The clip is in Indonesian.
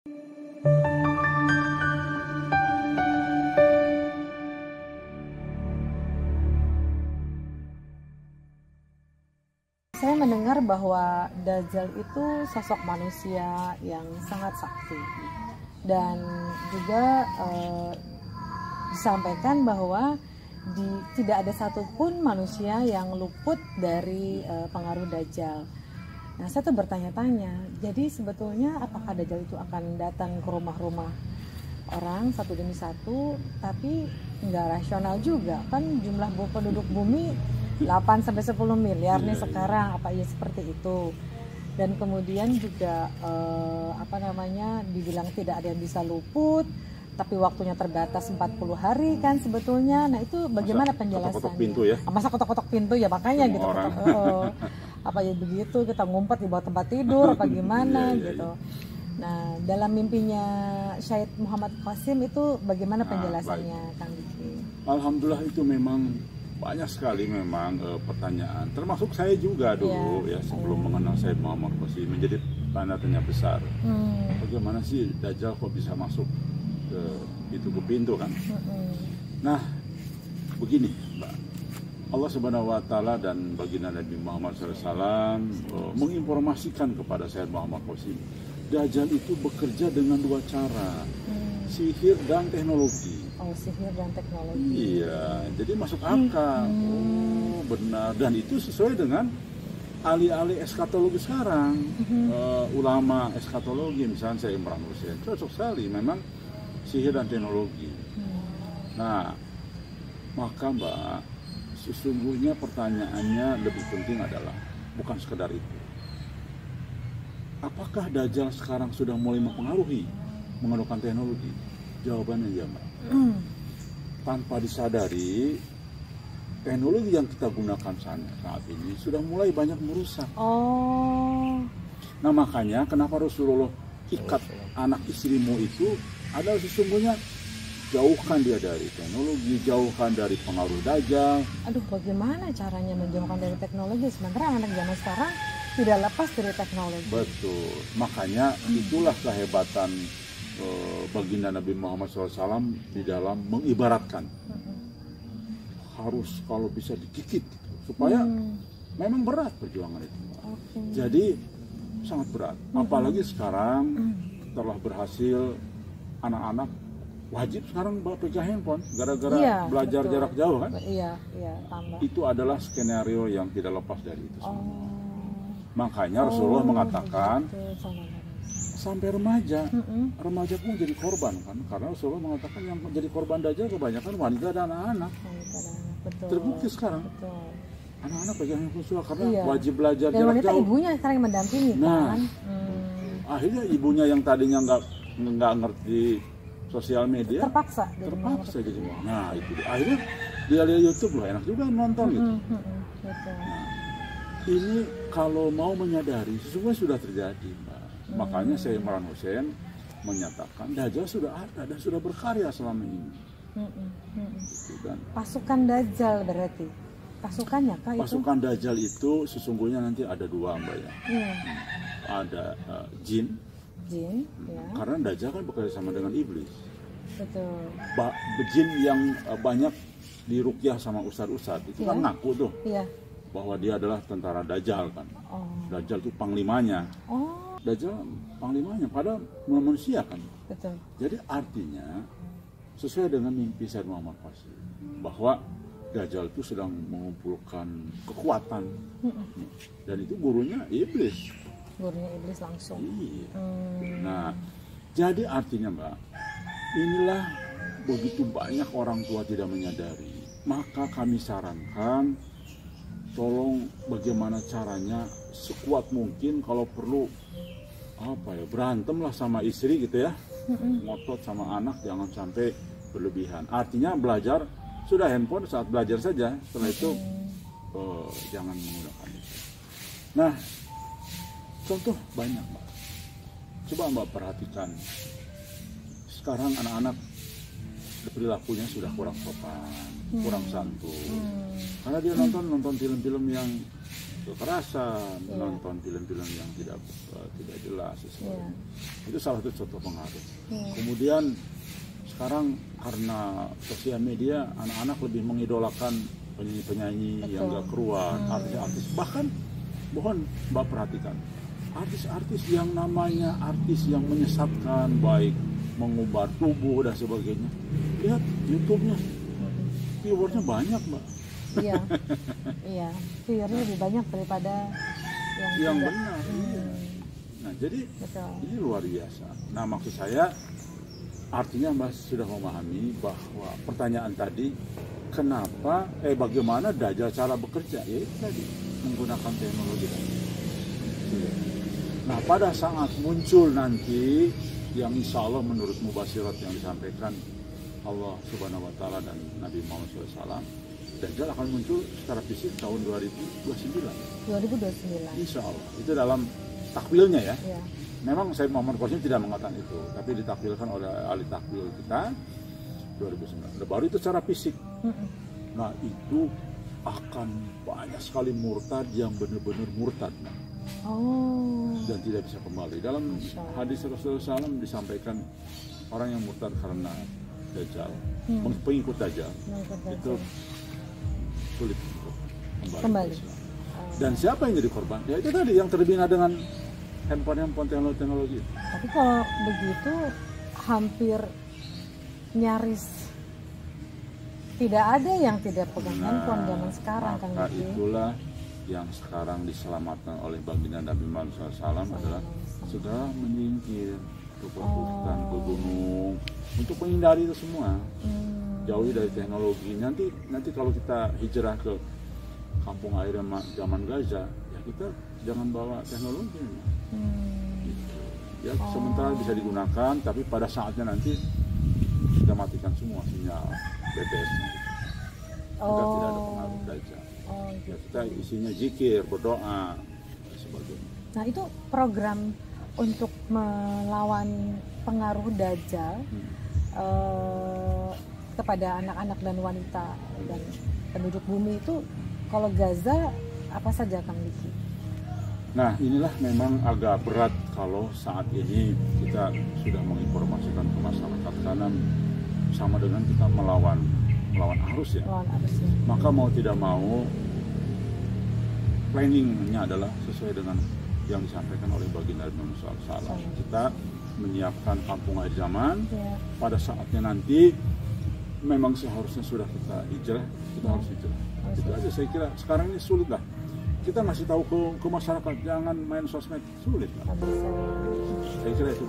Saya mendengar bahwa Dajjal itu sosok manusia yang sangat sakti, dan juga disampaikan bahwa tidak ada satupun manusia yang luput dari pengaruh Dajjal. Nah, saya tuh bertanya-tanya, jadi sebetulnya apakah Dajjal itu akan datang ke rumah-rumah orang satu demi satu, tapi nggak rasional juga, kan jumlah penduduk bumi 8-10 miliar nih sekarang, apa iya seperti itu? Dan kemudian juga dibilang tidak ada yang bisa luput, tapi waktunya terbatas 40 hari kan sebetulnya. Nah, itu bagaimana penjelasannya? Kotak-kotak pintu ya? Masa kotak-kotak pintu ya, makanya semua gitu. Apa ya begitu, kita ngumpet di bawah tempat tidur apa gimana gitu. Nah, dalam mimpinya Syed Muhammad Qasim itu bagaimana penjelasannya, Kang Diki? Alhamdulillah, itu memang banyak sekali memang pertanyaan, termasuk saya juga dulu sebelum mengenal Syed Muhammad Qasim, menjadi tanda tanya besar. Bagaimana sih Dajjal kok bisa masuk ke pintu kan? Nah, begini Mbak, Allah Subhanahu Wa Taala dan baginda Nabi Muhammad SAW menginformasikan kepada Syed Muhammad Qasim, Dajjal itu bekerja dengan dua cara, sihir dan teknologi. Oh, sihir dan teknologi. Iya, jadi masuk akal. Oh, benar. Dan itu sesuai dengan ahli-ahli eskatologi sekarang. Ulama eskatologi, misalnya saya Imran Hussein, cocok sekali memang sihir dan teknologi. Nah, maka Mbak, sesungguhnya pertanyaannya lebih penting adalah bukan sekedar itu. Apakah Dajjal sekarang sudah mulai mempengaruhi menggunakan teknologi? Jawabannya ya Mbak. Tanpa disadari, teknologi yang kita gunakan saat ini sudah mulai banyak merusak. Nah, makanya kenapa Rasulullah ikat anak istrimu itu adalah sesungguhnya jauhkan dia dari teknologi, jauhkan dari pengaruh Dajjal. Aduh, bagaimana caranya menjauhkan dari teknologi sementara anak zaman sekarang tidak lepas dari teknologi? Betul, makanya itulah kehebatan baginda Nabi Muhammad SAW di dalam mengibaratkan. Harus kalau bisa dikikit supaya memang berat perjuangan itu. Jadi sangat berat. Apalagi sekarang telah berhasil anak-anak wajib sekarang pegang handphone gara-gara belajar jarak jauh kan? Tambah. Itu adalah skenario yang tidak lepas dari itu semua. Makanya Rasulullah mengatakan sampai remaja pun jadi korban kan, karena Rasulullah mengatakan yang menjadi korban Dajjal kebanyakan wanita dan anak-anak. Terbukti sekarang anak-anak pegang handphone sudah karena wajib belajar dan jarak wanita jauh. Ibunya sekarang yang mendampingi kan. Akhirnya ibunya yang tadinya nggak ngerti sosial media terpaksa jadi. Nah, itu akhirnya dia lihat YouTube loh, enak juga nonton gitu. Nah, ini kalau mau menyadari sesungguhnya sudah terjadi Mbak. Makanya saya Imran Hussein menyatakan Dajjal sudah ada dan sudah berkarya selama ini. Pasukan Dajjal berarti pasukannya kah itu? Pasukan Dajjal itu sesungguhnya nanti ada dua Mbak ya. Ada jin. Karena Dajjal kan bekerja sama dengan iblis. Betul. Jin yang banyak diruqyah sama ustadz itu kan ngaku tuh bahwa dia adalah tentara Dajjal kan. Dajjal itu panglimanya. Dajjal panglimanya, padahal manusia kan. Betul. Jadi artinya sesuai dengan mimpi Syed Muhammad Qasim bahwa Dajjal itu sedang mengumpulkan kekuatan dan itu gurunya iblis. Gurunya iblis langsung. Iya. Nah, jadi artinya Mbak, inilah begitu banyak orang tua tidak menyadari. Maka kami sarankan, tolong bagaimana caranya sekuat mungkin kalau perlu berantem lah sama istri gitu ya, ngotot sama anak jangan sampai berlebihan. Artinya belajar sudah handphone saat belajar saja, setelah itu jangan menggunakan itu. Nah, contoh banyak Mbak. Coba Mbak perhatikan, sekarang anak-anak perilakunya sudah kurang sopan, kurang santun, karena dia nonton film-film yang kekerasan, menonton film-film yang tidak jelas. Itu salah satu contoh pengaruh. Kemudian sekarang karena sosial media, anak-anak lebih mengidolakan penyanyi-penyanyi yang gak keruan, artis-artis. Bahkan, mohon Mbak perhatikan, artis-artis yang namanya artis yang menyesatkan, baik mengumbar tubuh dan sebagainya. Lihat YouTube-nya, viewersnya banyak, Mbak. Iya, viewernya lebih banyak daripada yang benar. Nah, jadi ini luar biasa. Nah, maksud saya, artinya Mas sudah memahami bahwa pertanyaan tadi, bagaimana Dajjal cara bekerja? Ya itu tadi, menggunakan teknologi tadi. Nah, pada saat muncul nanti, yang insya Allah menurut mubasyirat yang disampaikan Allah Subhanahu Wa Taala dan Nabi Muhammad SAW, Dajjal akan muncul secara fisik tahun 2029. Insya Allah. Itu dalam takwilnya ya. Memang Sayyid Muhammad Qasim tidak mengatakan itu, tapi ditakwilkan oleh ahli takwil kita 2009. Baru itu secara fisik. Nah, itu akan banyak sekali murtad yang benar-benar murtad. Dan tidak bisa kembali. Dalam hadis Rasulullah SAW disampaikan orang yang murtad karena Dajjal, pengikut Dajjal, itu sulit untuk kembali. Dan siapa yang jadi korban? Ya itu tadi yang terbina dengan handphone teknologi. Tapi kalau begitu hampir nyaris tidak ada yang tidak pegang handphone zaman sekarang, kan? Maka itulah yang sekarang diselamatkan oleh baginda Nabi Muhammad SAW adalah segera menyingkir ke hutan, ke gunung untuk menghindari itu semua. Jauhi dari teknologi. Nanti kalau kita hijrah ke kampung air zaman Gaza, ya kita jangan bawa teknologi. Ya sementara bisa digunakan, tapi pada saatnya nanti kita matikan semua sinyal BBS-nya. Agar tidak ada pengaruh Dajjal. Ya, kita isinya zikir, berdoa, dan sebagainya. Nah, itu program untuk melawan pengaruh Dajjal kepada anak-anak dan wanita dan penduduk bumi itu, kalau Gaza apa saja, Kang Diki? Nah, inilah memang agak berat kalau saat ini kita sudah menginformasikan ke masyarakat, karena sama dengan kita melawan arus ya. Maka mau tidak mau planningnya adalah sesuai dengan yang disampaikan oleh baginda Nabi SAW. Kita menyiapkan kampung akhir zaman. Pada saatnya nanti memang seharusnya sudah kita hijrah, kita harus hijrah. Itu aja saya kira. Sekarang ini sulit lah. Kita masih tahu ke masyarakat jangan main sosmed, sulit lah. Saya kira itu.